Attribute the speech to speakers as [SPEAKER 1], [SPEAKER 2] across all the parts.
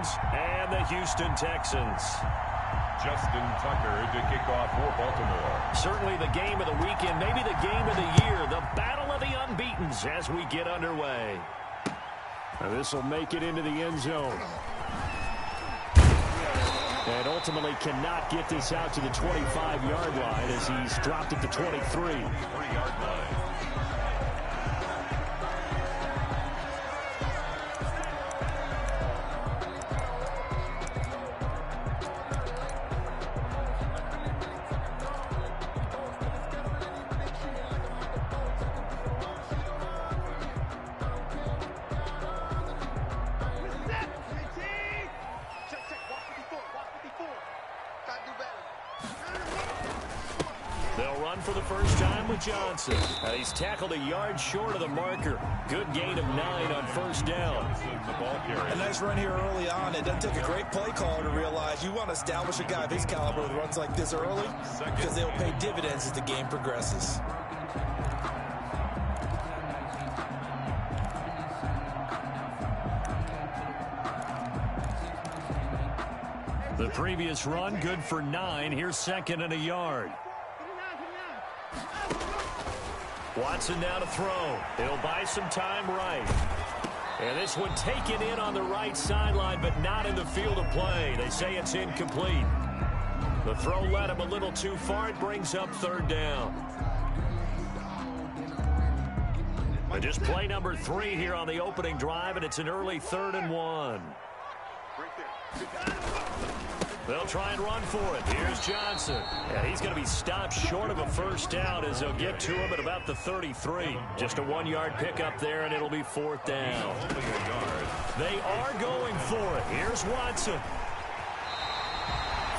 [SPEAKER 1] Ravens and the Houston Texans.
[SPEAKER 2] Justin Tucker to kick off for Baltimore.
[SPEAKER 1] Certainly the game of the weekend, maybe the game of the year, the battle of the unbeatens as we get underway. This will make it into the end zone. And ultimately cannot get this out to the 25-yard line as he's dropped at the 23.
[SPEAKER 2] 3-yard line.
[SPEAKER 1] They'll run for the first time with Johnson. He's tackled a yard short of the marker. Good gain of 9 on first down.
[SPEAKER 2] The ball carrier.
[SPEAKER 3] A nice run here early on. It doesn't take a great play caller to realize you want to establish a guy of his caliber with runs like this early because they'll pay dividends as the game progresses.
[SPEAKER 1] The previous run good for 9. Here's second and a yard. Watson now to throw. He'll buy some time right. And this one taken in on the right sideline, but not in the field of play. They say it's incomplete. The throw led him a little too far. It brings up third down. And just play number 3 here on the opening drive, and it's an early 3rd and 1. They'll try and run for it. Here's Johnson. Yeah, he's going to be stopped short of a first down as they'll get to him at about the 33. Just a 1-yard pickup there, and it'll be 4th down. They are going for it. Here's Watson.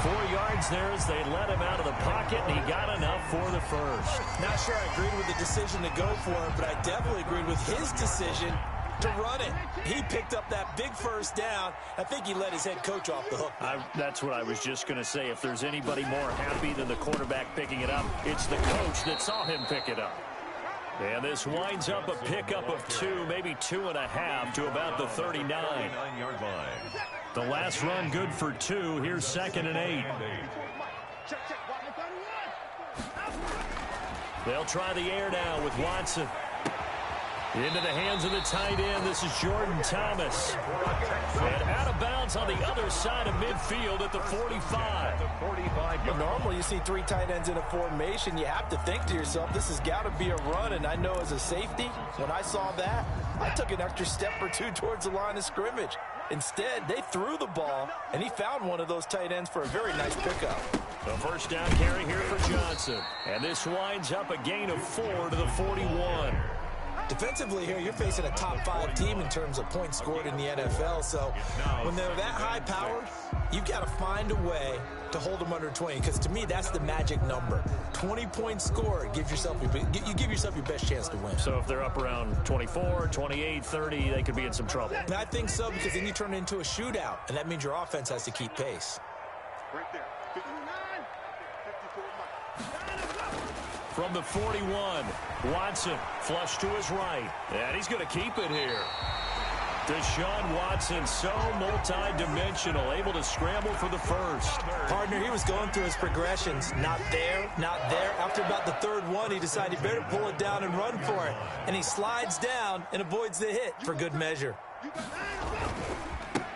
[SPEAKER 1] 4 yards there as they let him out of the pocket, and he got enough for the first.
[SPEAKER 3] Not sure I agreed with the decision to go for it, but I definitely agreed with his decision to run it. He picked up that big first down. I think he let his head coach off the hook.
[SPEAKER 1] That's what I was just going to say. If there's anybody more happy than the quarterback picking it up, it's the coach that saw him pick it up. And this winds up a pickup of 2, maybe 2.5 to about the 39.
[SPEAKER 2] 39-yard line.
[SPEAKER 1] The last run good for 2. Here's second and 8. They'll try the air now with Watson. Into the hands of the tight end. This is Jordan Thomas. And out of bounds on the other side of midfield at the 45.
[SPEAKER 3] Well, normally you see 3 tight ends in a formation. You have to think to yourself, this has got to be a run. And I know as a safety, when I saw that, I took an extra step or 2 towards the line of scrimmage. Instead, they threw the ball, and he found one of those tight ends for a very nice pickup.
[SPEAKER 1] The first down carry here for Johnson. And this winds up a gain of 4 to the 41.
[SPEAKER 3] Defensively here, you're facing a top 5 team in terms of points scored in the NFL. So when they're that high-powered, you've got to find a way to hold them under 20. Because to me, that's the magic number. 20 points scored, you give yourself your best chance to win.
[SPEAKER 1] So if they're up around 24, 28, 30, they could be in some trouble.
[SPEAKER 3] And I think so, because then you turn it into a shootout, and that means your offense has to keep pace.
[SPEAKER 4] Right there. 59. 54.
[SPEAKER 1] From the 41, Watson flush to his right. And he's going to keep it here. Deshaun Watson, so multi-dimensional, able to scramble for the first.
[SPEAKER 3] Partner, he was going through his progressions. Not there, not there. After about the 3rd one, he decided he better pull it down and run for it. And he slides down and avoids the hit for good measure.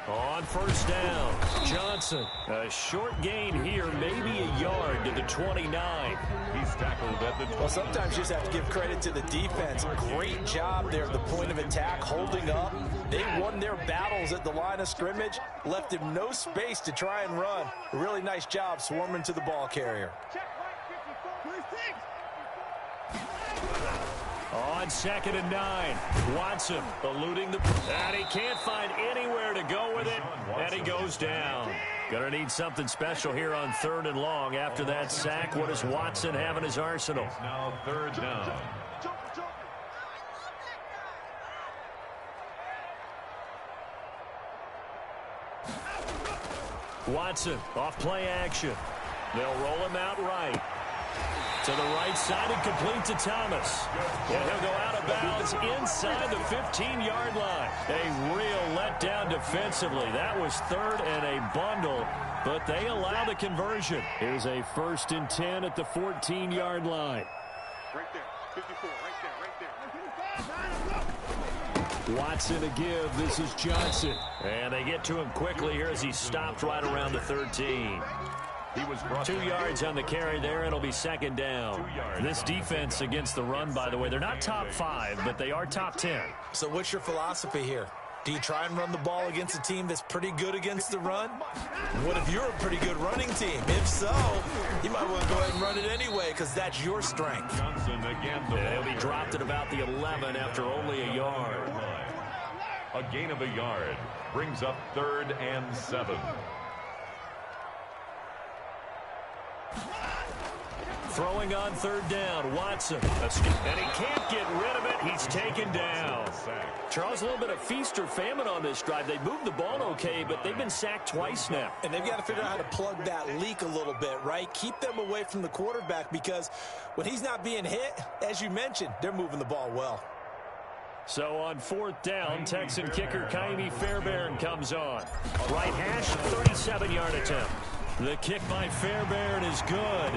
[SPEAKER 1] On first down, Johnson. A short gain here, maybe a yard to the 29.
[SPEAKER 2] He's tackled at the 20.
[SPEAKER 3] Well, sometimes you just have to give credit to the defense. Great job there at the point of attack, holding up. They won their battles at the line of scrimmage, left him no space to try and run. A really nice job swarming to the ball carrier.
[SPEAKER 1] On 2nd and 9, Watson eluding the... And he can't find anywhere to go with it, and he goes down. Gonna need something special here on 3rd and long. After that sack, what does Watson have in his arsenal?
[SPEAKER 2] Now 3rd down.
[SPEAKER 1] Watson off play action. They'll roll him out right. To the right side and complete to Thomas. And he'll go out of bounds inside the 15-yard line. A real letdown defensively. That was third and a bundle, but they allow the conversion. Here's a 1st and 10 at the 14-yard line.
[SPEAKER 4] Right there. 54. Right there.
[SPEAKER 1] Watson to give. This is Johnson. And they get to him quickly here as he stopped right around the 13.
[SPEAKER 2] He was
[SPEAKER 1] 2 yards on the carry there. It'll be 2nd down. This defense against the run, by the way, they're not top 5, but they are top 10.
[SPEAKER 3] So what's your philosophy here? Do you try and run the ball against a team that's pretty good against the run? What if you're a pretty good running team? If so, you might want to go ahead and run it anyway because that's your strength.
[SPEAKER 2] Johnson again.
[SPEAKER 1] He'll be dropped at about the 11 after only a yard.
[SPEAKER 2] A gain of a yard brings up 3rd and 7.
[SPEAKER 1] Throwing on 3rd down, Watson. And he can't get rid of it. He's taken down. Charles, a little bit of feast or famine on this drive. They moved the ball okay, but they've been sacked twice now.
[SPEAKER 3] And they've got to figure out how to plug that leak a little bit, right? Keep them away from the quarterback because when he's not being hit, as you mentioned, they're moving the ball well.
[SPEAKER 1] So on 4th down, Texan kicker Kaimi Fairbairn comes on. Right hash, 37-yard attempt. The kick by Fairbairn is good.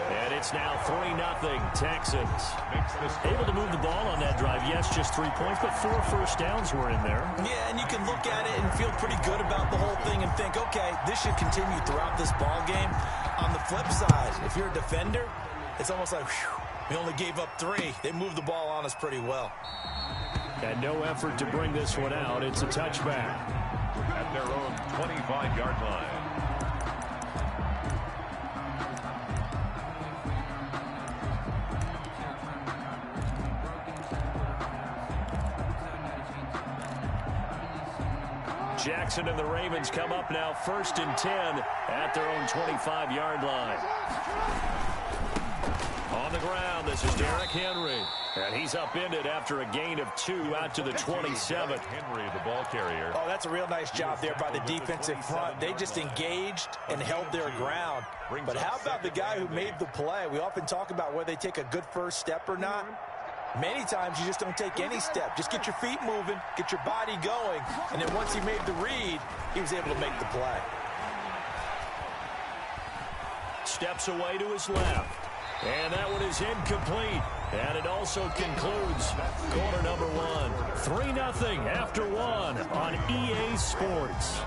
[SPEAKER 1] And it's now 3-0 Texans. Able to move the ball on that drive. Yes, just 3 points, but 4 first downs were in there.
[SPEAKER 3] Yeah, and you can look at it and feel pretty good about the whole thing and think, okay, this should continue throughout this ball game. On the flip side, if you're a defender, it's almost like, whew, we only gave up 3. They moved the ball on us pretty well.
[SPEAKER 1] And no effort to bring this one out. It's a touchback.
[SPEAKER 2] At their own 25-yard line.
[SPEAKER 1] Jackson and the Ravens come up now 1st and 10 at their own 25-yard line. On the ground, this is Derrick Henry. And he's upended after a gain of 2 out to the 27.
[SPEAKER 2] Henry, the ball carrier.
[SPEAKER 3] Oh, that's a real nice job there by the defensive front. They just engaged and held their ground. But how about the guy who made the play? We often talk about whether they take a good first step or not. Many times you just don't take any step. Just get your feet moving, get your body going, and then once he made the read, he was able to make the play.
[SPEAKER 1] Steps away to his left. And that one is incomplete. And it also concludes quarter number 1. 3-0 after 1 on EA Sports.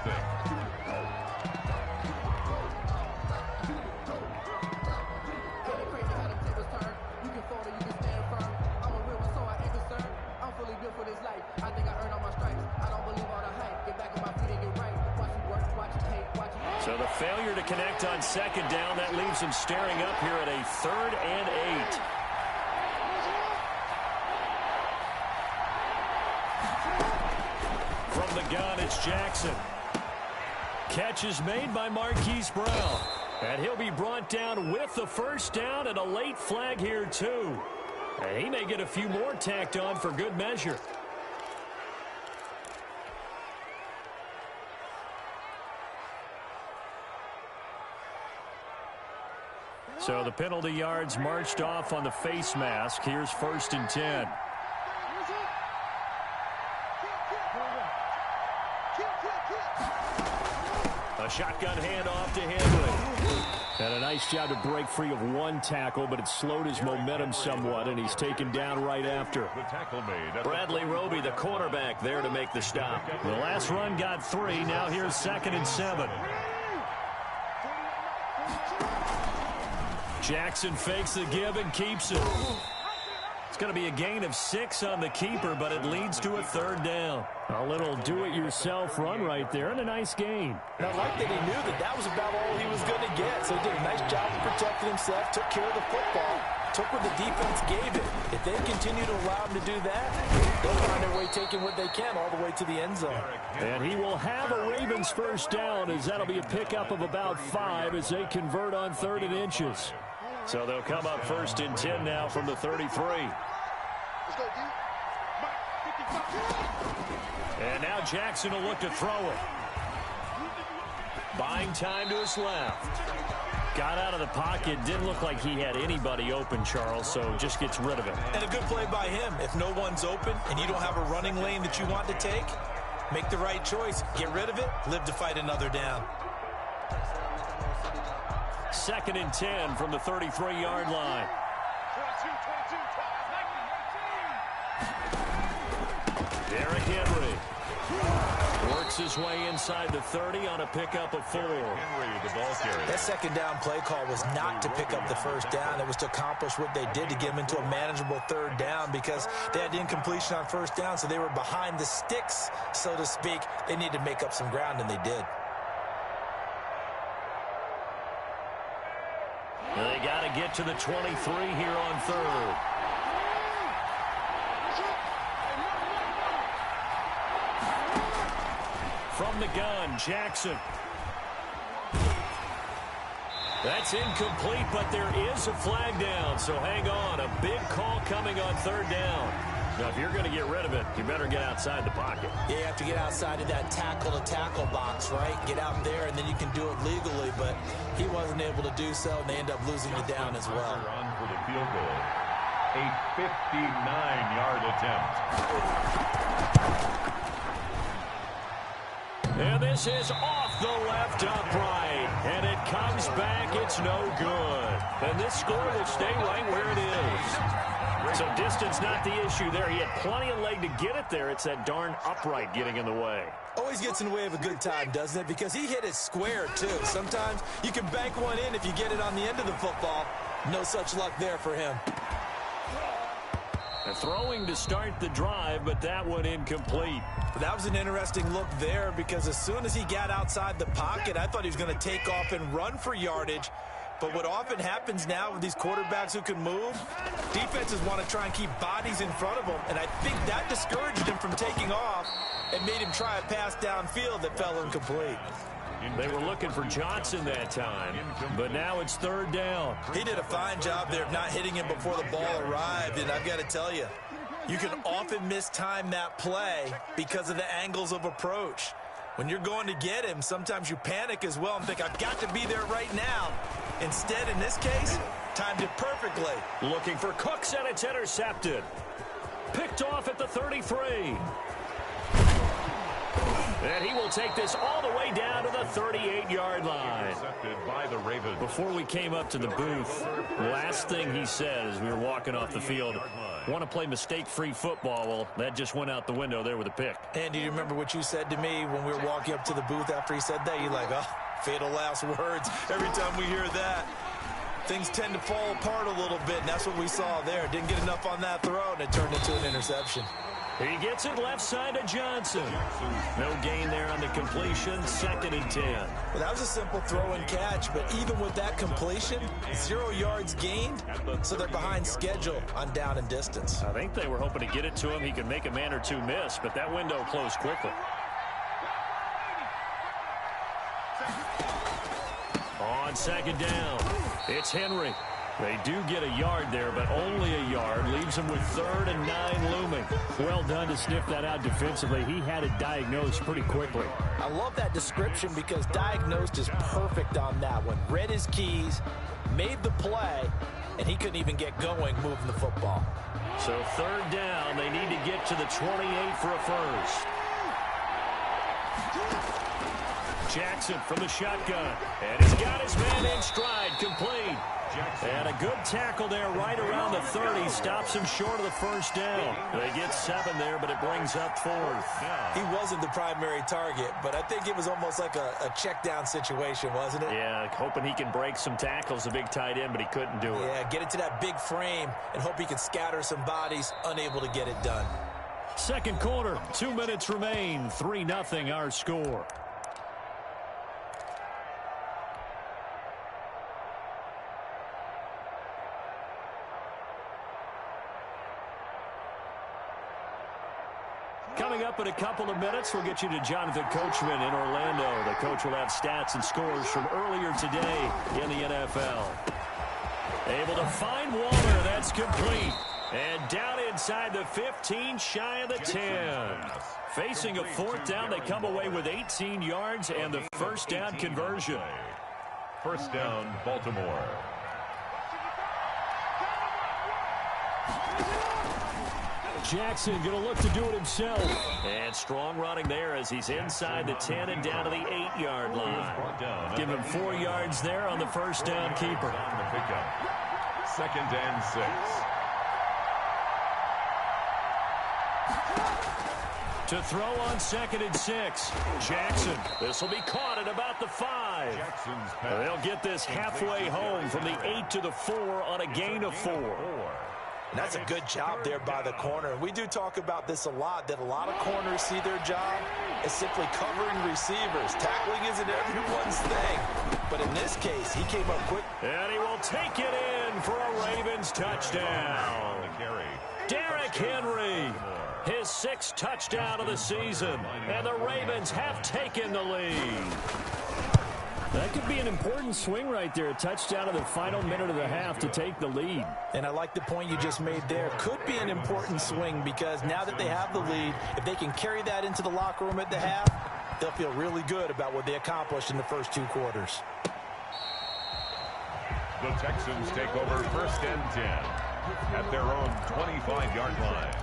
[SPEAKER 1] So the failure to connect on 2nd down, that leaves him staring up here at a 3rd and 8. From the gun, it's Jackson. Catch is made by Marquise Brown. And he'll be brought down with the 1st down and a late flag here too. And he may get a few more tacked on for good measure. So the penalty yards marched off on the face mask. Here's 1st and 10. A shotgun handoff to Henry. And a nice job to break free of 1 tackle, but it slowed his momentum somewhat, and he's taken down right after.
[SPEAKER 2] The tackle made.
[SPEAKER 1] Bradley Roby, the cornerback, there to make the stop. The last run got 3. Now here's 2nd and 7. Jackson fakes the give and keeps it. It's going to be a gain of 6 on the keeper, but it leads to a 3rd down. A little do-it-yourself run right there and a nice gain.
[SPEAKER 3] And I like that he knew that that was about all he was going to get. So he did a nice job of protecting himself, took care of the football, took what the defense gave it. If they continue to allow him to do that, they'll find their way taking what they can all the way to the end zone.
[SPEAKER 1] And he will have a Ravens 1st down, as that'll be a pickup of about 5 as they convert on 3rd and inches. So they'll come up 1st and 10 now from the 33. And now Jackson will look to throw it. Buying time to his left. Got out of the pocket. Didn't look like he had anybody open, Charles, so just gets rid of it.
[SPEAKER 3] And a good play by him. If no one's open and you don't have a running lane that you want to take, make the right choice. Get rid of it. Live to fight another down.
[SPEAKER 1] 2nd and 10 from the 33-yard line. 22. Derrick Henry works his way inside the 30 on a pickup of 4.
[SPEAKER 2] Henry, the ball carrier.
[SPEAKER 3] That second down play call was not to pick up the first down. It was to accomplish what they did to get them into a manageable 3rd down because they had incompletion on 1st down, so they were behind the sticks, so to speak. They needed to make up some ground, and they did.
[SPEAKER 1] They got to get to the 23 here on 3rd. From the gun, Jackson. That's incomplete, but there is a flag down, so hang on. A big call coming on 3rd down. Now, if you're going to get rid of it, you better get outside the pocket.
[SPEAKER 3] Yeah, you have to get outside of that tackle-to-tackle box, right? Get out there, and then you can do it legally, but he wasn't able to do so, and they end up losing the down as well.
[SPEAKER 2] Run for the field goal. A 59-yard attempt.
[SPEAKER 1] And this is off the left upright. And it comes back. It's no good. And this score will stay right where it is. So distance not the issue there. He had plenty of leg to get it there. It's that darn upright getting in the way.
[SPEAKER 3] Always gets in the way of a good time, doesn't it? Because he hit it square, too. Sometimes you can bank one in if you get it on the end of the football. No such luck there for him.
[SPEAKER 1] Throwing to start the drive, but that one incomplete.
[SPEAKER 3] That was an interesting look there because as soon as he got outside the pocket, I thought he was going to take off and run for yardage. But what often happens now with these quarterbacks who can move, defenses want to try and keep bodies in front of them, and I think that discouraged him from taking off and made him try a pass downfield that fell incomplete.
[SPEAKER 1] They were looking for Johnson that time, but now it's 3rd down.
[SPEAKER 3] He did a fine job there of not hitting him before the ball arrived, and I've got to tell you, you can often mistime that play because of the angles of approach. When you're going to get him, sometimes you panic as well and think, I've got to be there right now. Instead, in this case, timed it perfectly.
[SPEAKER 1] Looking for Cooks, and it's intercepted. Picked off at the 33. And he will take this all the way down to the 38-yard line.
[SPEAKER 2] Intercepted by the Ravens.
[SPEAKER 1] Before we came up to the booth, last thing he said as we were walking off the field, want to play mistake-free football. Well, that just went out the window there with a pick.
[SPEAKER 3] And do you remember what you said to me when we were walking up to the booth after he said that? You're like, oh, fatal last words. Every time we hear that, things tend to fall apart a little bit, and that's what we saw there. Didn't get enough on that throw, and it turned into an interception.
[SPEAKER 1] He gets it left side to Johnson. No gain there on the completion. 2nd and 10.
[SPEAKER 3] Well, that was a simple throw and catch, but even with that completion, 0 yards gained, so they're behind schedule on down and distance.
[SPEAKER 1] I think they were hoping to get it to him. He could make a man or two miss, but that window closed quickly. On 2nd down, it's Henry. They do get a yard there, but only a yard. Leaves them with 3rd and 9 looming. Well done to sniff that out defensively. He had it diagnosed pretty quickly.
[SPEAKER 3] I love that description because diagnosed is perfect on that one. Read his keys, made the play, and he couldn't even get going moving the football.
[SPEAKER 1] So 3rd down, they need to get to the 28 for a first. Jackson from the shotgun, and he's got his man in stride, complete. And a good tackle there right around the 30. Stops him short of the first down. They get 7 there, but it brings up 4th.
[SPEAKER 3] He wasn't the primary target, but I think it was almost like a check down situation, wasn't it?
[SPEAKER 1] Yeah, hoping he can break some tackles, a big tight end, but he couldn't do it.
[SPEAKER 3] Yeah, get it to that big frame and hope he can scatter some bodies, unable to get it done.
[SPEAKER 1] 2nd quarter, 2 minutes remain. 3-0 our score. Coming up in a couple of minutes, we'll get you to Jonathan Coachman in Orlando. The coach will have stats and scores from earlier today in the NFL. Able to find Waller. That's complete. And down inside the 15, shy of the 10. Facing a 4th down, they come away with 18 yards and the first down conversion.
[SPEAKER 2] First down, Baltimore.
[SPEAKER 1] Jackson going to look to do it himself. And strong running there as he's inside the 10 and down to the 8-yard line. Give him 4 yards there on the first down keeper.
[SPEAKER 2] Second and 6.
[SPEAKER 1] To throw on 2nd and 6. Jackson. This will be caught at about the 5. They'll get this halfway home from the 8 to the 4 on a gain of 4.
[SPEAKER 3] And that's a good job there by the corner. We do talk about this a lot, that a lot of corners see their job as simply covering receivers. Tackling isn't everyone's thing. But in this case, he came up quick.
[SPEAKER 1] And he will take it in for a Ravens touchdown. Derrick Henry, his 6th touchdown of the season. And the Ravens have taken the lead. That could be an important swing right there. A touchdown in the final minute of the half to take the lead.
[SPEAKER 3] And I like the point you just made there. Could be an important swing because now that they have the lead, if they can carry that into the locker room at the half, they'll feel really good about what they accomplished in the first 2 quarters.
[SPEAKER 2] The Texans take over first and 10 at their own 25-yard line.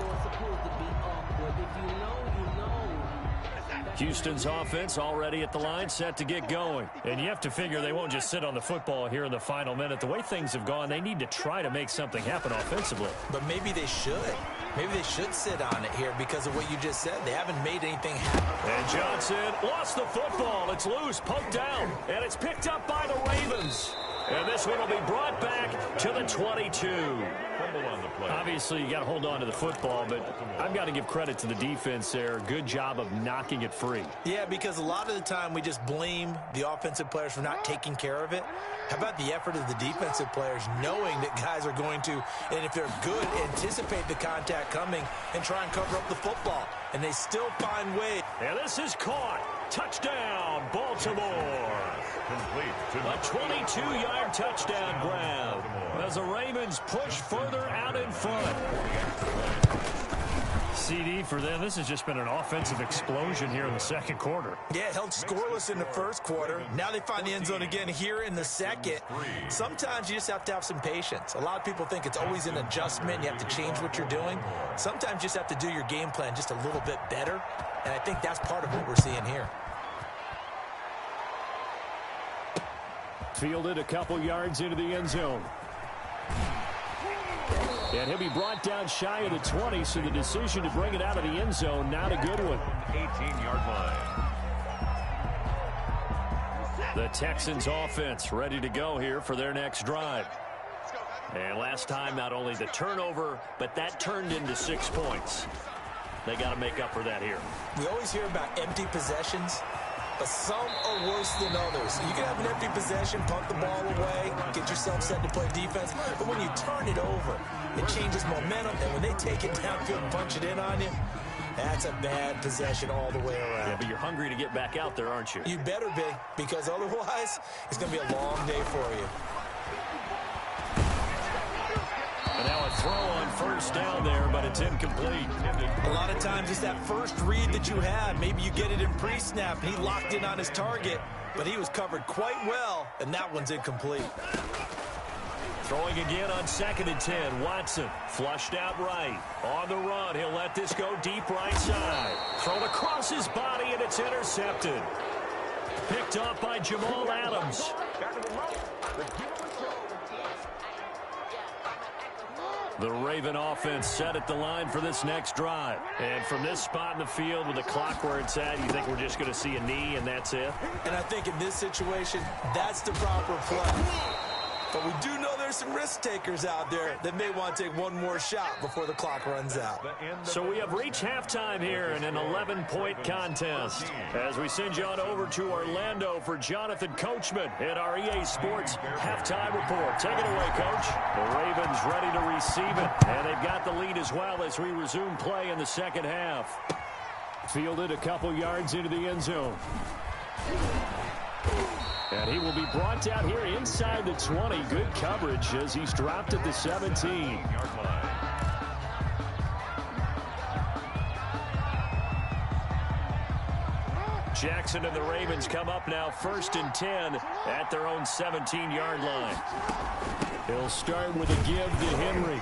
[SPEAKER 1] Houston's offense already at the line, set to get going. And you have to figure they won't just sit on the football here in the final minute. The way things have gone, they need to try to make something happen offensively.
[SPEAKER 3] But maybe they should. Maybe they should sit on it here because of what you just said. They haven't made anything happen.
[SPEAKER 1] And Johnson lost the football. It's loose, poked down, and it's picked up by the Ravens. And this one will be brought back to the 22. Obviously, you got to hold on to the football, but I've got to give credit to the defense there. Good job of knocking it free.
[SPEAKER 3] Yeah, because a lot of the time we just blame the offensive players for not taking care of it. How about the effort of the defensive players knowing that guys are going to, and if they're good, anticipate the contact coming and try and cover up the football. And they still find ways.
[SPEAKER 1] And this is caught. Touchdown, Baltimore. A 22-yard touchdown grab as the Ravens push further out in front. CD for them. This has just been an offensive explosion here in the second quarter.
[SPEAKER 3] Yeah, held scoreless in the first quarter. Now they find the end zone again here in the second. Sometimes you just have to have some patience. A lot of people think it's always an adjustment. You have to change what you're doing. Sometimes you just have to do your game plan just a little bit better. And I think that's part of what we're seeing here.
[SPEAKER 1] Fielded a couple yards into the end zone. And he'll be brought down shy of the 20, so the decision to bring it out of the end zone, not a good one.
[SPEAKER 2] 18-yard line.
[SPEAKER 1] The Texans offense ready to go here for their next drive. And last time, not only the turnover, but that turned into 6 points. They got to make up for that here.
[SPEAKER 3] We always hear about empty possessions, but some are worse than others. You can have an empty possession, punt the ball away, get yourself set to play defense, but when you turn it over, it changes momentum, and when they take it downfield and punch it in on you, that's a bad possession all the way around.
[SPEAKER 1] Yeah, but you're hungry to get back out there, aren't you?
[SPEAKER 3] You better be, because otherwise, it's going to be a long day for you.
[SPEAKER 1] And now a throw on first down there, but it's incomplete.
[SPEAKER 3] A lot of times it's that first read that you have. Maybe you get it in pre-snap, and he locked in on his target, but he was covered quite well, and that one's incomplete.
[SPEAKER 1] Throwing again on 2nd and 10. Watson flushed out right. On the run, he'll let this go deep right side. Thrown across his body, and it's intercepted. Picked up by Jamal Adams. The Raven offense set at the line for this next drive. And from this spot in the field with the clock where it's at, you think we're just going to see a knee and that's it?
[SPEAKER 3] And I think in this situation, that's the proper play. But we do know there's some risk takers out there that may want to take one more shot before the clock runs out.
[SPEAKER 1] So we have reached halftime here in an 11-point contest. As we send you on over to Orlando for Jonathan Coachman at our EA Sports Halftime Report. Take it away, Coach. The Ravens ready to receive it, and they've got the lead as well as we resume play in the second half. Fielded a couple yards into the end zone. And he will be brought down here inside the 20. Good coverage as he's dropped at the 17. Jackson and the Ravens come up now 1st and 10 at their own 17-yard line. He'll start with a give to Henry.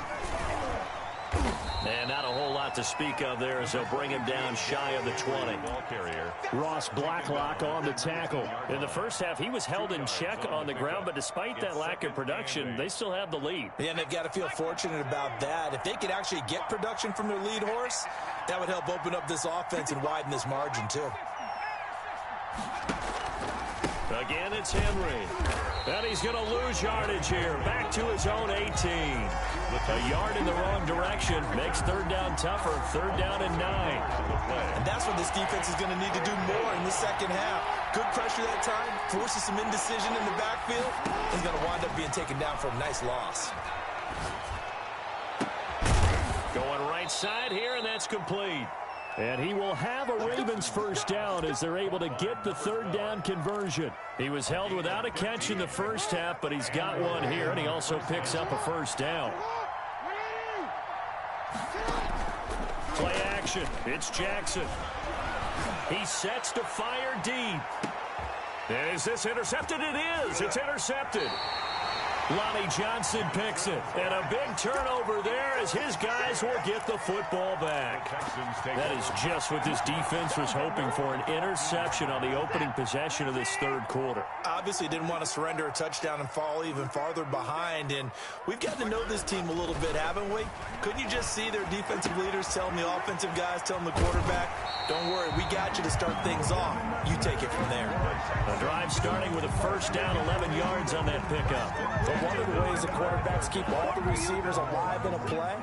[SPEAKER 1] And not a whole lot to speak of there as they'll bring him down shy of the 20.
[SPEAKER 2] Ball carrier.
[SPEAKER 1] Ross Blacklock on the tackle. In the first half, he was held in check on the ground, but despite that lack of production, they still have the lead.
[SPEAKER 3] Yeah, and they've got to feel fortunate about that. If they could actually get production from their lead horse, that would help open up this offense and widen this margin, too.
[SPEAKER 1] Again, it's Henry. And he's going to lose yardage here. Back to his own 18. A yard in the wrong direction. Makes 3rd down tougher. 3rd down and 9.
[SPEAKER 3] And that's what this defense is going to need to do more in the second half. Good pressure that time. Forces some indecision in the backfield. He's going to wind up being taken down for a nice loss.
[SPEAKER 1] Going right side here, and that's complete. And he will have a Ravens 1st down as they're able to get the 3rd down conversion. He was held without a catch in the first half, but he's got one here, and he also picks up a 1st down. Play action. It's Jackson. He sets to fire deep. And is this intercepted? It is. It's intercepted. Lonnie Johnson picks it. And a big turnover there as his guys will get the football back. That is just what this defense was hoping for, an interception on the opening possession of this 3rd quarter.
[SPEAKER 3] Obviously didn't want to surrender a touchdown and fall even farther behind. And we've got to know this team a little bit, haven't we? Couldn't you just see their defensive leaders telling the offensive guys, telling the quarterback, don't worry, we got you to start things off. You take it from there.
[SPEAKER 1] A drive starting with a 1st down, 11 yards on that pickup.
[SPEAKER 3] But one of the ways the quarterbacks keep all the receivers alive in a play,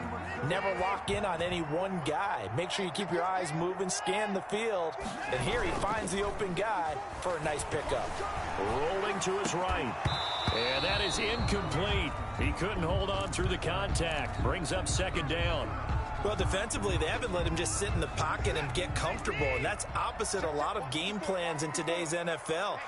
[SPEAKER 3] never lock in on any one guy. Make sure you keep your eyes moving, scan the field, and here he finds the open guy for a nice pickup.
[SPEAKER 1] Rolling to his right. And that is incomplete. He couldn't hold on through the contact. Brings up 2nd down.
[SPEAKER 3] Well, defensively, they haven't let him just sit in the pocket and get comfortable, and that's opposite a lot of game plans in today's NFL.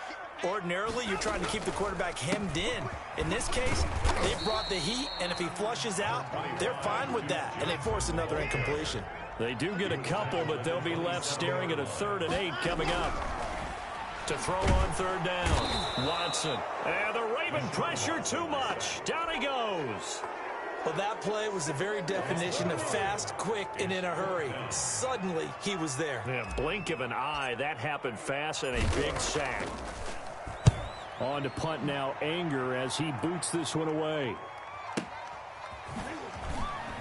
[SPEAKER 3] Ordinarily, you're trying to keep the quarterback hemmed in. In this case, they brought the heat, and if he flushes out, they're fine with that, and they force another incompletion.
[SPEAKER 1] They do get a couple, but they'll be left staring at a 3rd and 8 coming up. To throw on 3rd down, Watson. And the Raven pressure too much. Down he goes.
[SPEAKER 3] Well, that play was the very definition of fast, quick, and in a hurry. Suddenly, he was there.
[SPEAKER 1] Yeah, blink of an eye. That happened fast and a big sack. On to punt now, Anger, as he boots this one away.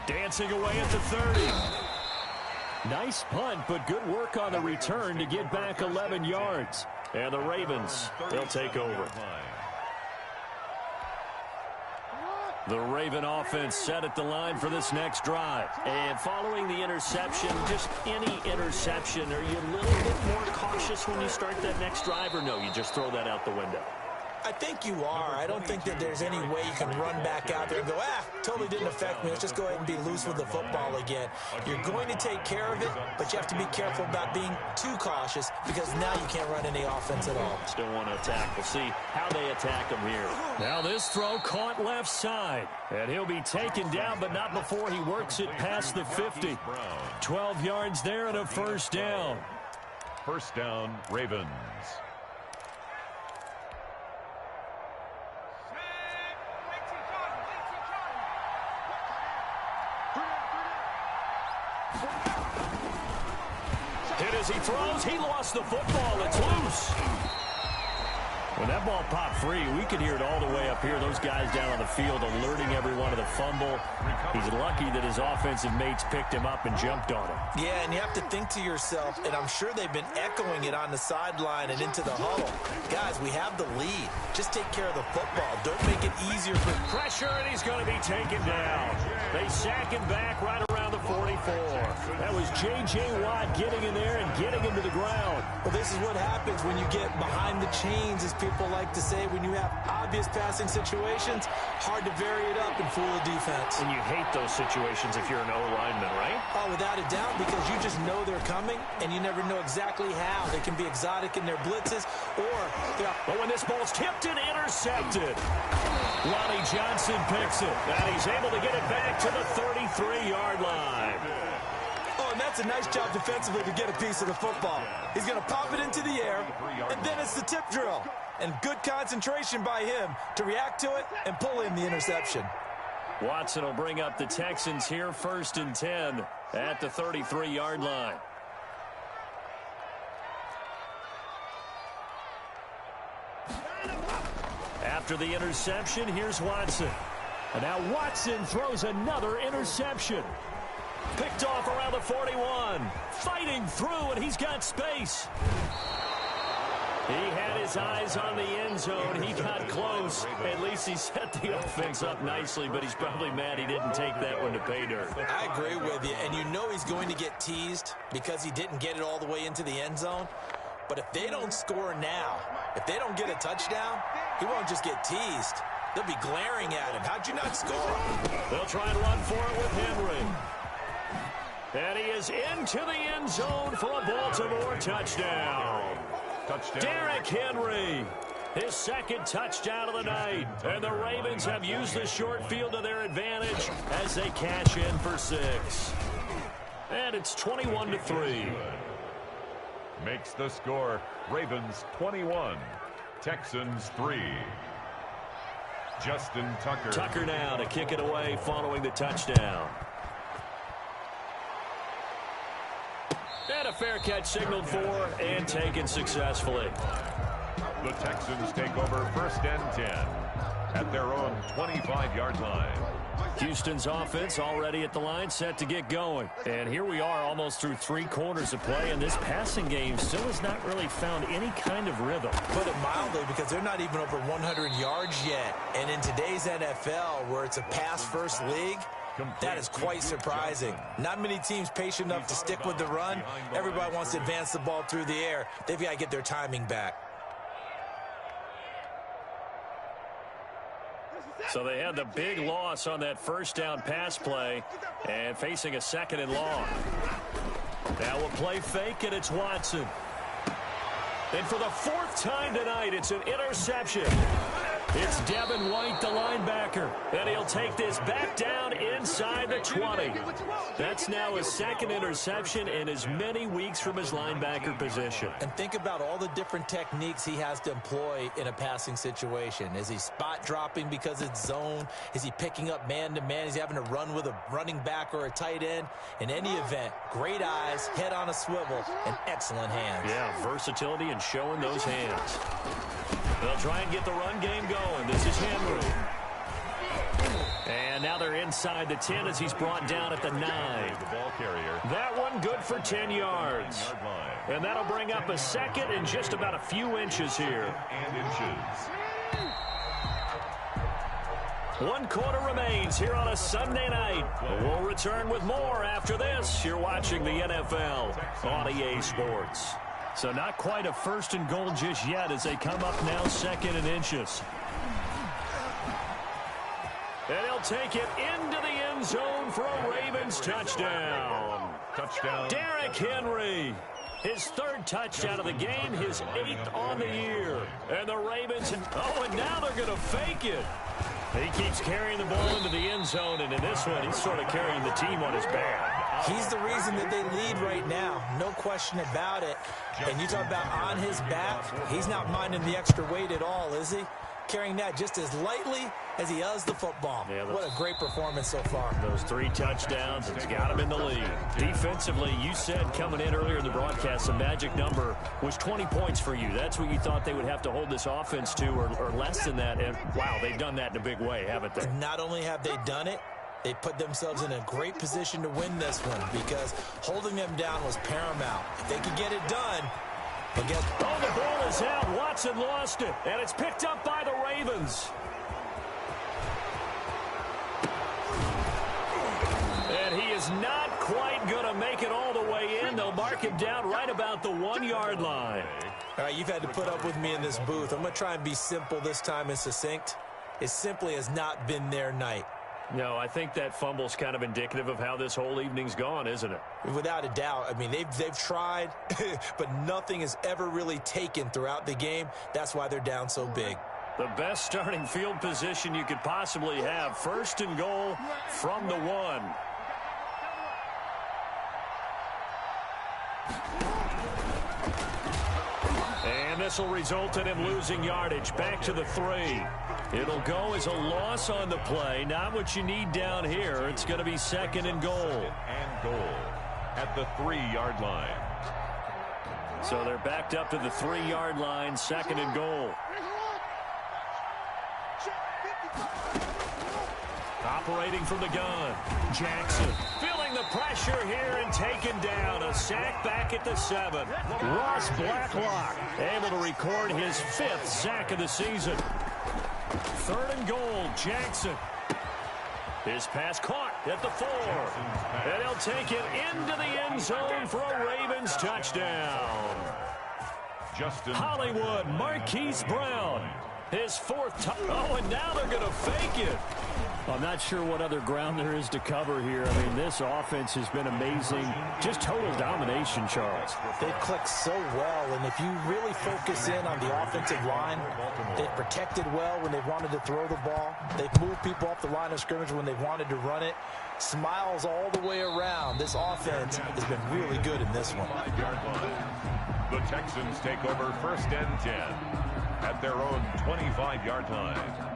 [SPEAKER 1] Dancing away at the 30. Nice punt, but good work on the return to get back 11 yards. And the Ravens, they'll take over. The Raven offense set at the line for this next drive. And following the interception, just any interception, are you a little bit more cautious when you start that next drive, or no, you just throw that out the window?
[SPEAKER 3] I think you are. I don't think that there's any way you can run back out there and go, totally didn't affect me. Let's just go ahead and be loose with the football again. You're going to take care of it, but you have to be careful about being too cautious because now you can't run any offense at all.
[SPEAKER 1] Still want to attack. We'll see how they attack him here. Now this throw caught left side, and he'll be taken down, but not before he works it past the 50. 12 yards there and a 1st down.
[SPEAKER 2] 1st down, Ravens.
[SPEAKER 1] Hit as he throws. He lost the football. It's loose. When that ball popped free, we could hear it all the way up here. Those guys down on the field alerting everyone of the fumble. He's lucky that his offensive mates picked him up and jumped on him.
[SPEAKER 3] Yeah, and you have to think to yourself, and I'm sure they've been echoing it on the sideline and into the huddle. Guys, we have the lead. Just take care of the football. Don't make it easier for
[SPEAKER 1] pressure, and he's going to be taken down. They sack him back right around the 44. That was J.J. Watt getting in there and getting him to the ground.
[SPEAKER 3] Well, this is what happens when you get behind the chains, as people like to say. When you have obvious passing situations, hard to vary it up and fool the defense.
[SPEAKER 1] And you hate those situations if you're an O-lineman, right?
[SPEAKER 3] Oh, without a doubt, because you just know they're coming, and you never know exactly how. They can be exotic in their blitzes, or they're...
[SPEAKER 1] But when this ball's tipped and intercepted, Lonnie Johnson picks it, and he's able to get it back to the 33-yard line.
[SPEAKER 3] Oh, and that's a nice job defensively to get a piece of the football. He's going to pop it into the air, and then it's the tip drill. And good concentration by him to react to it and pull in the interception.
[SPEAKER 1] Watson will bring up the Texans here, 1st and 10 at the 33-yard line. After the interception, here's Watson. And now Watson throws another interception. Picked off around the 41. Fighting through, and he's got space. He had his eyes on the end zone. He got close. At least he set the offense up nicely, but he's probably mad he didn't take that one to pay dirt.
[SPEAKER 3] I agree with you, and you know he's going to get teased because he didn't get it all the way into the end zone. But if they don't score now, if they don't get a touchdown, he won't just get teased. They'll be glaring at him. How'd you not score?
[SPEAKER 1] They'll try and run for it with Henry. And he is into the end zone for a Baltimore touchdown. Derrick Henry, his 2nd touchdown of the night. And the Ravens have used the short field to their advantage as they cash in for 6. And it's 21-3.
[SPEAKER 2] Makes the score Ravens 21, Texans 3. Justin Tucker.
[SPEAKER 1] Tucker now to kick it away following the touchdown. And a fair catch signaled for and taken successfully.
[SPEAKER 2] The Texans take over 1st and 10 at their own 25-yard line.
[SPEAKER 1] Houston's offense already at the line, set to get going. And here we are almost through 3 quarters of play, and this passing game still has not really found any kind of rhythm.
[SPEAKER 3] Put it mildly, because they're not even over 100 yards yet. And in today's NFL, where it's a pass-first league, that is quite surprising. Not many teams patient enough to stick with the run. Everybody wants to advance the ball through the air. They've got to get their timing back.
[SPEAKER 1] So they had the big loss on that 1st down pass play and facing a 2nd and long. Now we'll play fake, and it's Watson. And for the 4th time tonight, it's an interception. It's Devin White, the linebacker, and he'll take this back down inside the 20. That's now his 2nd interception in as many weeks from his linebacker position.
[SPEAKER 3] And think about all the different techniques he has to employ in a passing situation. Is he spot dropping because it's zone? Is he picking up man-to-man? Is he having to run with a running back or a tight end? In any event, great eyes, head on a swivel, and excellent hands.
[SPEAKER 1] Yeah, versatility and showing those hands. They'll try and get the run game going. This is Henry. And now they're inside the 10 as he's brought down at the 9.
[SPEAKER 2] The ball carrier.
[SPEAKER 1] That one good for 10 yards. And that'll bring up a 2nd and just about a few inches here.
[SPEAKER 2] And inches.
[SPEAKER 1] 1 quarter remains here on a Sunday night. We'll return with more after this. You're watching the NFL on EA Sports. So not quite a 1st and goal just yet as they come up now 2nd and inches. And he'll take it into the end zone for a Ravens touchdown.
[SPEAKER 2] Touchdown.
[SPEAKER 1] Derrick Henry. His 3rd touchdown of the game, his 8th on the year. And the Ravens, and now they're going to fake it. He keeps carrying the ball into the end zone, and in this one, he's sort of carrying the team on his back.
[SPEAKER 3] He's the reason that they lead right now. No question about it. And you talk about on his back, he's not minding the extra weight at all, is he? Carrying that just as lightly as he does the football. Yeah, what a great performance so far.
[SPEAKER 1] Those 3 touchdowns, it's got him in the lead. Defensively, you said coming in earlier in the broadcast, the magic number was 20 points for you. That's what you thought they would have to hold this offense to, or less than that. And, wow, they've done that in a big way, haven't they?
[SPEAKER 3] Not only have they done it, they put themselves in a great position to win this one because holding them down was paramount. If they could get it done, but the
[SPEAKER 1] ball is out. Watson lost it, and it's picked up by the Ravens. And he is not quite going to make it all the way in. They'll mark him down right about the 1-yard line.
[SPEAKER 3] All right, you've had to put up with me in this booth. I'm going to try and be simple this time and succinct. It simply has not been their night.
[SPEAKER 1] No, I think that fumble's kind of indicative of how this whole evening's gone, isn't it?
[SPEAKER 3] Without a doubt. I mean, they've tried, but nothing is ever really taken throughout the game. That's why they're down so big.
[SPEAKER 1] The best starting field position you could possibly have. 1st and goal from the 1. this will result in him losing yardage. Back to the 3. It'll go as a loss on the play. Not what you need down here. It's going to be 2nd and goal.
[SPEAKER 2] And goal at the 3-yard line.
[SPEAKER 1] So they're backed up to the 3-yard line, 2nd and goal. Operating from the gun, Jackson feeling the pressure here and taken down. A sack back at the 7. Ross Blacklock able to record his 5th sack of the season. 3rd and goal, Jackson. His pass caught at the 4. And he'll take it into the end zone for a Ravens touchdown. Hollywood Marquise Brown. His 4th Oh, and now they're going to fake it. I'm not sure what other ground there is to cover here. I mean, this offense has been amazing. Just total domination, Charles.
[SPEAKER 3] They've clicked so well, and if you really focus in on the offensive line, they've protected well when they've wanted to throw the ball. They've moved people off the line of scrimmage when they've wanted to run it. Smiles all the way around. This offense has been really good in this one.
[SPEAKER 2] The Texans take over 1st and 10 at their own 25-yard line.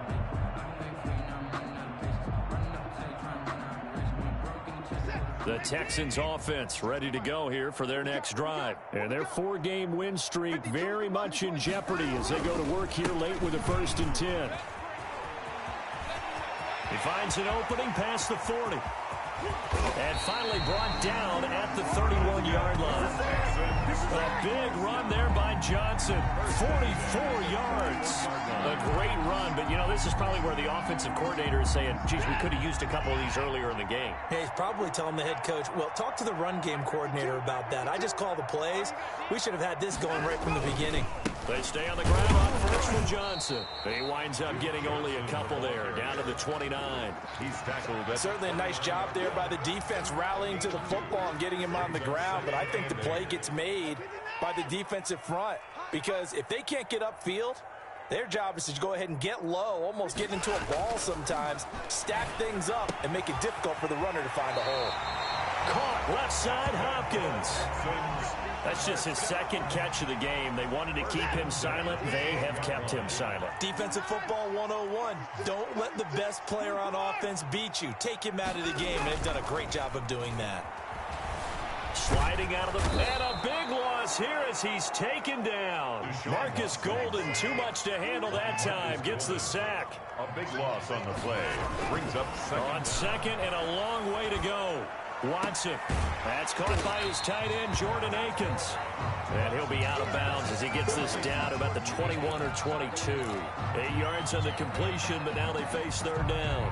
[SPEAKER 1] The Texans offense ready to go here for their next drive. And their 4-game win streak very much in jeopardy as they go to work here late with a 1st and 10. He finds an opening past the 40. And finally brought down at the 31-yard line. A big run there by Johnson. 44 yards. A great run, but, you know, this is probably where the offensive coordinator is saying, geez, we could have used a couple of these earlier in the game.
[SPEAKER 3] Yeah, he's probably telling the head coach, well, talk to the run game coordinator about that. I just call the plays. We should have had this going right from the beginning.
[SPEAKER 1] They stay on the ground on 1st from Johnson. He winds up getting only a couple there, down to the 29.
[SPEAKER 2] He's tackled.
[SPEAKER 3] Certainly a nice job there by the defense rallying to the football and getting him on the ground, but I think the play gets made by the defensive front because if they can't get upfield, their job is to go ahead and get low, almost get into a ball sometimes, stack things up, and make it difficult for the runner to find a hole.
[SPEAKER 1] Caught left side, Hopkins. That's just his 2nd catch of the game. They wanted to keep him silent. They have kept him silent.
[SPEAKER 3] Defensive football 101. Don't let the best player on offense beat you. Take him out of the game, and they've done a great job of doing that.
[SPEAKER 1] Sliding out of the... And a big loss here as he's taken down. Marcus Golden, too much to handle that time. Gets the sack.
[SPEAKER 2] A big loss on the play. Brings up 2nd.
[SPEAKER 1] On 2nd and a long way to go. Watson. That's caught by his tight end, Jordan Akins. And he'll be out of bounds as he gets this down to about the 21 or 22. 8 yards on the completion, but now they face 3rd down.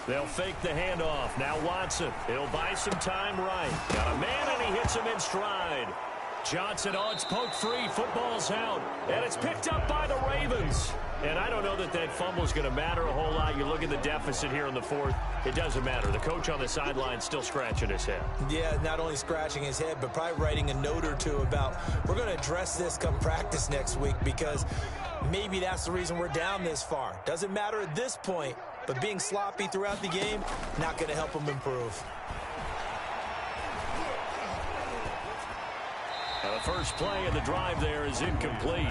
[SPEAKER 1] They'll fake the handoff. Now Watson. He'll buy some time right. Got a man, and he hits him in stride. Johnson, it's poked free. Football's out. And it's picked up by the Ravens. And I don't know that that fumble is going to matter a whole lot. You look at the deficit here in the 4th. It doesn't matter. The coach on the sideline still scratching his head.
[SPEAKER 3] Yeah, not only scratching his head, but probably writing a note or two about we're going to address this come practice next week because maybe that's the reason we're down this far. Doesn't matter at this point, but being sloppy throughout the game, not going to help him improve.
[SPEAKER 1] Now the first play of the drive there is incomplete.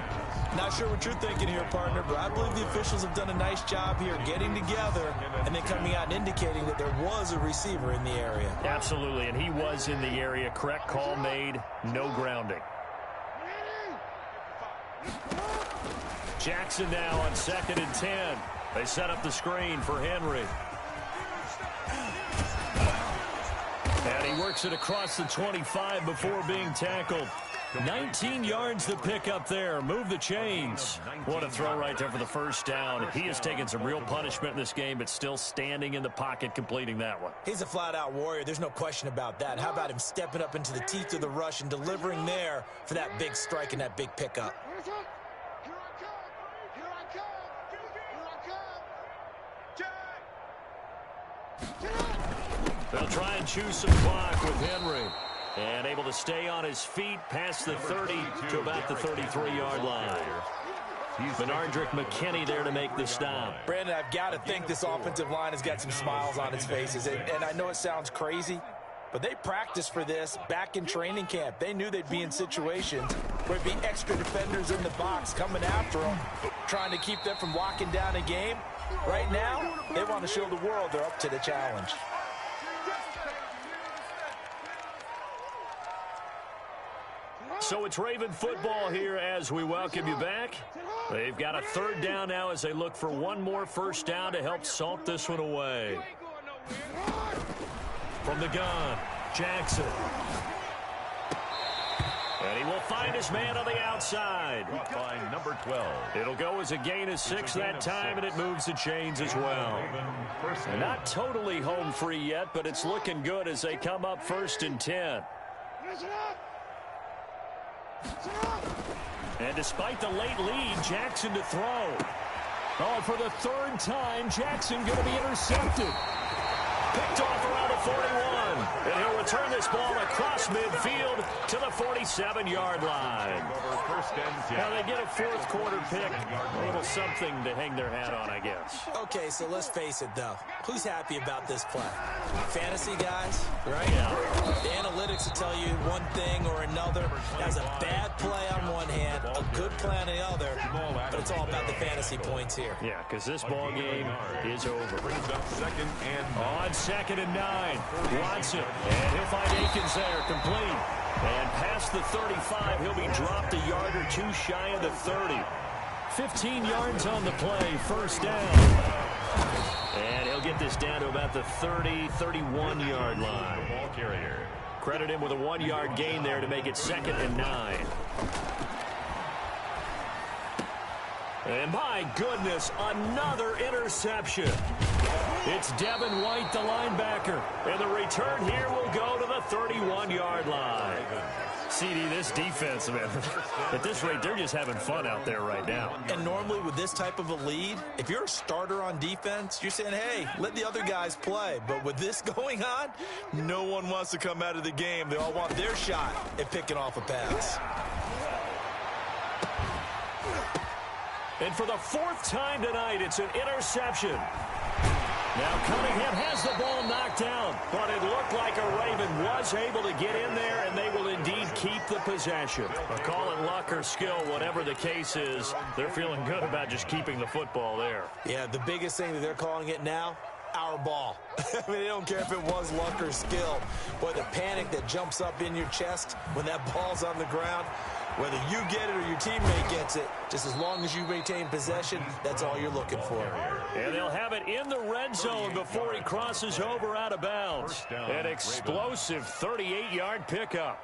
[SPEAKER 3] Not sure what you're thinking here, partner, but I believe the officials have done a nice job here getting together and then coming out and indicating that there was a receiver in the area.
[SPEAKER 1] Absolutely, and he was in the area. Correct call made, no grounding. Jackson now on 2nd and 10. They set up the screen for Henry. And he works it across the 25 before being tackled. 19 yards to pick up there. Move the chains. What a throw right there for the 1st down. He has taken some real punishment in this game, but still standing in the pocket completing that one.
[SPEAKER 3] He's a flat-out warrior. There's no question about that. How about him stepping up into the teeth of the rush and delivering there for that big strike and that big pickup?
[SPEAKER 1] They'll try and choose some clock with Henry. And able to stay on his feet past the 30 to about the 33-yard line. Benardrick McKinney there to make the stop.
[SPEAKER 3] Brandon, I've got to think this offensive line has got some smiles on its faces. And I know it sounds crazy, but they practiced for this back in training camp. They knew they'd be in situations where there'd be extra defenders in the box coming after them, trying to keep them from locking down a game. Right now, they want to show the world they're up to the challenge.
[SPEAKER 1] So it's Raven football here as we welcome you back. They've got a third down now as they look for one more first down to help salt this one away. From the gun, Jackson. And he will find his man on the outside.
[SPEAKER 2] By number 12.
[SPEAKER 1] It'll go as a gain of 6 that time, and it moves the chains as well. Not totally home free yet, but it's looking good as they come up 1st and 10. And despite the late lead, Jackson to throw. Oh, for the 3rd time, Jackson going to be intercepted. Picked off around the 41. And he'll return this ball across midfield to the 47-yard line. Now they get a 4th quarter pick. A little something to hang their hat on, I guess.
[SPEAKER 3] Okay, so let's face it, though. Who's happy about this play? Fantasy guys, right?
[SPEAKER 1] Yeah.
[SPEAKER 3] The analytics will tell you one thing or another. That's a bad play on one hand, a good play on the other, but it's all about the fantasy points here.
[SPEAKER 1] Yeah, because this ball game is over. On 2nd and 9, Watson, and he'll find Akins there, complete. And past the 35, he'll be dropped a yard or 2 shy of the 30. 15 yards on the play, first down. And he'll get this down to about the 30, 31-yard line. Credit him with a 1-yard gain there to make it 2nd and 9. And my goodness, another interception. It's Devin White, the linebacker. And the return here will go to the 31-yard line. CD, this defense, man, at this rate, they're just having fun out there right now.
[SPEAKER 3] And normally with this type of a lead, if you're a starter on defense, you're saying, hey, let the other guys play. But with this going on, no one wants to come out of the game. They all want their shot at picking off a pass.
[SPEAKER 1] And for the 4th time tonight, it's an interception. Now Cunningham has the ball knocked down, but it looked like a Raven was able to get in there, and they will indeed keep the possession. But call it luck or skill, whatever the case is, they're feeling good about just keeping the football there.
[SPEAKER 3] Yeah, the biggest thing that they're calling it now, our ball. I mean, they don't care if it was luck or skill. But the panic that jumps up in your chest when that ball's on the ground, whether you get it or your teammate gets it, just as long as you maintain possession, that's all you're looking for.
[SPEAKER 1] And they'll have it in the red zone before he crosses over out of bounds. An explosive 38-yard pickup.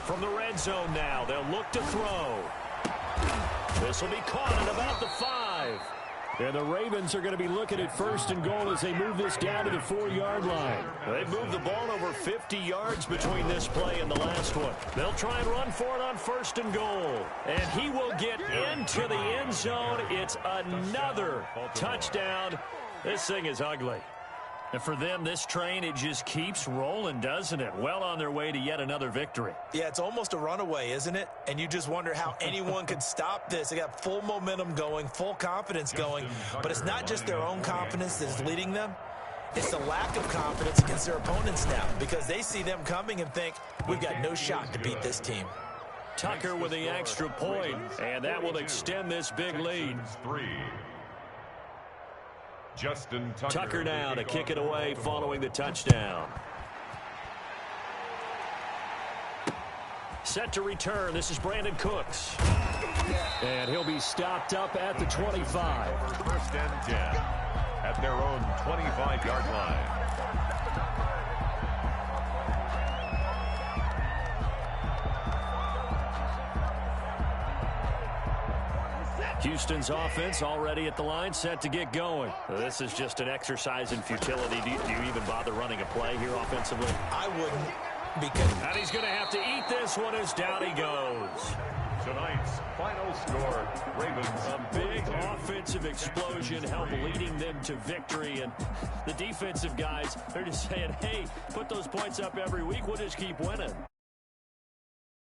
[SPEAKER 1] From the red zone now, they'll look to throw. This will be caught at about the 5. And the Ravens are going to be looking at 1st and goal as they move this down to the 4-yard line. They've moved the ball over 50 yards between this play and the last one. They'll try and run for it on 1st and goal. And he will get into the end zone. It's another touchdown. This thing is ugly. And for them, this train, it just keeps rolling, doesn't it? Well on their way to yet another victory.
[SPEAKER 3] Yeah, it's almost a runaway, isn't it? And you just wonder how anyone could stop this. They got full momentum going, full confidence going. But it's not just their own confidence that's leading them. It's the lack of confidence against their opponents now, because they see them coming and think, we've got no shot to beat this team.
[SPEAKER 1] Tucker with the extra point, and that will extend this big lead.
[SPEAKER 2] Justin
[SPEAKER 1] Tucker now to kick it away following the touchdown. Set to return. This is Brandon Cooks. And he'll be stopped up at the 25.
[SPEAKER 2] 1st and 10 at their own 25-yard line.
[SPEAKER 1] Houston's offense already at the line, set to get going. This is just an exercise in futility. Do you even bother running a play here offensively?
[SPEAKER 3] I wouldn't. because...
[SPEAKER 1] And he's going to have to eat this one as down he goes.
[SPEAKER 2] Tonight's final score, Ravens.
[SPEAKER 1] A big offensive explosion helped leading them to victory. And the defensive guys, they're just saying, hey, put those points up every week. We'll just keep winning.